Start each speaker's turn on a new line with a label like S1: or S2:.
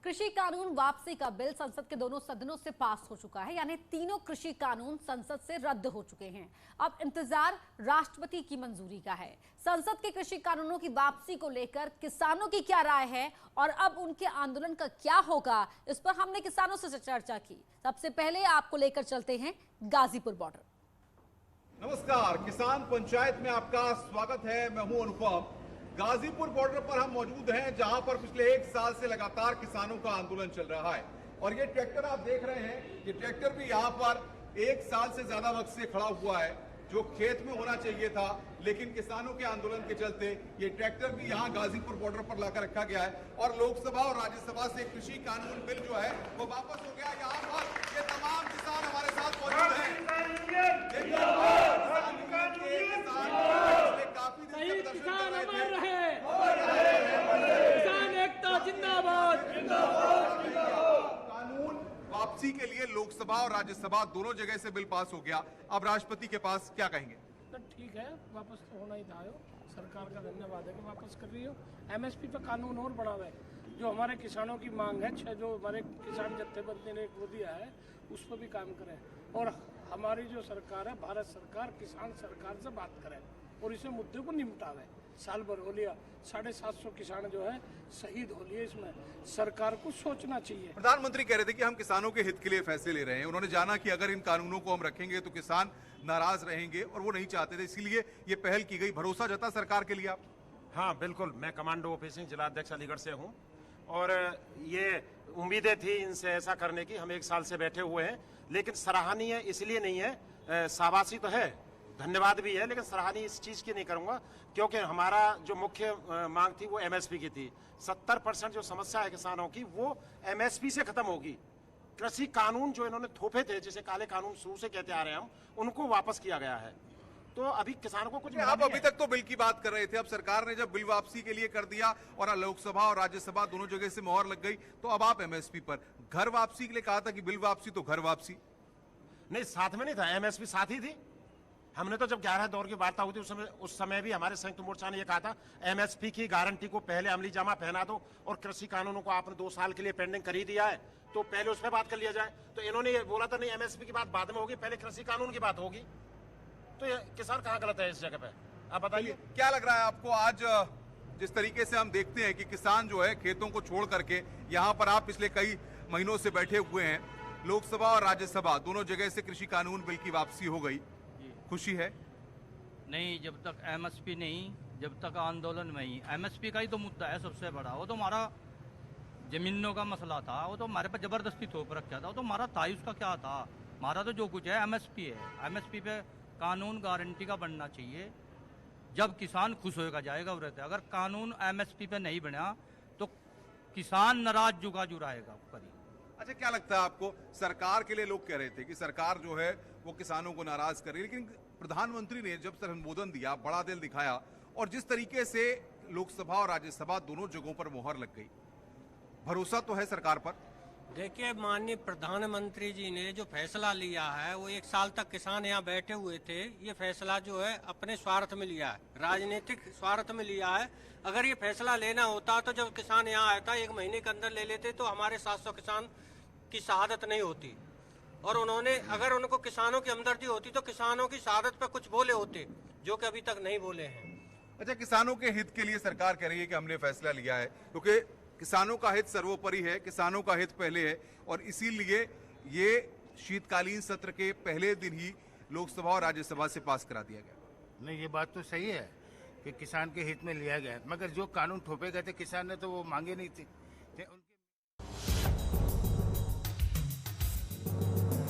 S1: कृषि कानून वापसी का बिल संसद के दोनों सदनों से पास हो चुका है, यानी तीनों कृषि कानून संसद से रद्द हो चुके हैं। अब इंतजार राष्ट्रपति की मंजूरी का है। संसद के कृषि कानूनों की वापसी को लेकर किसानों की क्या राय है और अब उनके आंदोलन का क्या होगा, इस पर हमने किसानों से चर्चा की। सबसे पहले आपको लेकर चलते हैं गाजीपुर बॉर्डर।
S2: नमस्कार, किसान पंचायत में आपका स्वागत है। मैं हूं अनुपम। गाजीपुर बॉर्डर पर हम मौजूद हैं, जहां पर पिछले 1 साल से लगातार किसानों का आंदोलन चल रहा है। और ये ट्रैक्टर आप देख रहे हैं, ये ट्रैक्टर भी यहां पर 1 साल से ज्यादा वक्त से खड़ा हुआ है, जो खेत में होना चाहिए था, लेकिन किसानों के आंदोलन के चलते ये ट्रैक्टर भी यहाँ गाजीपुर बॉर्डर पर लाकर रखा गया है। और लोकसभा और राज्यसभा से कृषि कानून बिल जो है वो वापस हो गया। यहाँ पर ये तमाम किसान हमारे साथ मौजूद हैं। काफी दिन से प्रदर्शन कर रहे थे।
S3: किसान एकता जिंदाबाद।
S2: कानून वापसी के लिए लोकसभा और राज्यसभा दोनों जगह से बिल पास हो गया। अब राष्ट्रपति के पास क्या कहेंगे?
S3: तो ठीक है, वापस तो होना ही था। सरकार का धन्यवाद है कि वापस कर रही हो। एमएसपी पे कानून और बढ़ा है। जो हमारे किसानों की मांग है, जो हमारे किसान जत्थेबंदी ने वो दिया है, उस पर भी काम करें। और हमारी जो सरकार है, भारत सरकार किसान सरकार से बात करे और इसे मुद्दे को निपटावे। साल भर हो लिया, 750 किसान जो है शहीद हो लिए। इसमें सरकार को सोचना चाहिए।
S2: प्रधानमंत्री कह रहे थे कि हम किसानों के हित के लिए फैसले ले रहे हैं। उन्होंने जाना कि अगर इन कानूनों को हम रखेंगे तो किसान नाराज रहेंगे और वो नहीं चाहते थे, इसीलिए ये पहल की गई। भरोसा जता सरकार के लिए आप?
S4: हाँ बिल्कुल, मैं कमांडो ऑफिसिंग जिला अध्यक्ष अलीगढ़ से हूँ और ये उम्मीदें थी इनसे ऐसा करने की। हम 1 साल से बैठे हुए हैं, लेकिन सराहनीय इसलिए नहीं है, शाबाशी तो है, धन्यवाद भी है, लेकिन सराहनीय इस चीज की नहीं करूंगा क्योंकि हमारा जो मुख्य मांग थी वो एमएसपी की थी। 70% जो समस्या है किसानों की वो एमएसपी से खत्म होगी। कृषि कानून जो इन्होंने थोपे थे, जिसे काले कानून शुरू से कहते आ रहे हैं हम, उनको वापस किया गया है। तो अभी किसानों को कुछ
S2: आप अभी तक तो बिल की बात कर रहे थे, अब सरकार ने जब बिल वापसी के लिए कर दिया और लोकसभा और राज्यसभा दोनों जगह से मोहर लग गई, तो अब आप एमएसपी पर। घर वापसी के लिए कहा था कि बिल वापसी तो घर वापसी
S4: नहीं, साथ में नहीं था, एमएसपी साथ ही थी। हमने तो जब 11 दौर की वार्ता हुई थी उस समय भी हमारे संयुक्त मोर्चा ने यह कहा था एमएसपी की गारंटी को पहले अमली जामा पहना दो और कृषि कानूनों को आपने 2 साल के लिए पेंडिंग कर ही दिया है तो पहले उस पर बात कर लिया जाए। तो इन्होंने ये बोला था नहीं, एमएसपी की बात बाद में होगी, पहले कृषि कानून की बात होगी। तो ये किसान कहाँ गलत है इस जगह पे? आप बताइए,
S2: क्या लग रहा है आपको? आज जिस तरीके से हम देखते हैं कि किसान जो है खेतों को छोड़ करके यहाँ पर आप पिछले कई महीनों से बैठे हुए हैं, लोकसभा और राज्यसभा दोनों जगह से कृषि कानून बिल की वापसी हो गई, खुशी है?
S5: नहीं, जब तक एमएसपी नहीं, जब तक आंदोलन में ही एमएसपी का ही तो मुद्दा है सबसे बड़ा। वो तो हमारा जमीनों का मसला था, वो तो हमारे पर जबरदस्ती थोप रखा था, वो तो हमारा था ही, उसका क्या था? हमारा तो जो कुछ है एमएसपी है। एमएसपी पे कानून गारंटी का बनना चाहिए, जब किसान खुश होएगा जाएगा वो रहता है। अगर कानून एमएसपी पे नहीं बना तो किसान नाराज जुगा जुराएगा ऊपर ही।
S2: अच्छा, क्या लगता है आपको? सरकार के लिए लोग कह रहे थे कि सरकार जो है वो किसानों को नाराज कर रही है, लेकिन प्रधानमंत्री ने जब संबोधन दिया, बड़ा दिल दिखाया और जिस तरीके से लोकसभा और राज्यसभा दोनों जगहों पर मोहर लग गई, भरोसा तो है सरकार पर?
S6: देखिए, माननीय प्रधानमंत्री जी ने जो फैसला लिया है, वो 1 साल तक किसान यहाँ बैठे हुए थे। ये फैसला जो है अपने स्वार्थ में लिया है, राजनीतिक स्वार्थ में लिया है। अगर ये फैसला लेना होता तो जब किसान यहाँ आया था 1 महीने के अंदर ले लेते तो हमारे 700 किसान की शहादत नहीं होती। और उन्होंने, अगर उनको किसानों की हमदर्दी होती तो किसानों की शहादत पर कुछ बोले होते, जो कि अभी तक नहीं बोले हैं।
S2: अच्छा, किसानों के हित के लिए सरकार कह रही है कि हमने फैसला लिया है, क्योंकि किसानों का हित सर्वोपरि है, किसानों का हित पहले है और इसीलिए ये शीतकालीन सत्र के पहले दिन ही लोकसभा और राज्यसभा से पास करा दिया गया।
S7: नहीं, ये बात तो सही है कि किसान के हित में लिया गया है, मगर जो कानून थोपे गए थे किसान ने तो वो मांगे नहीं थे।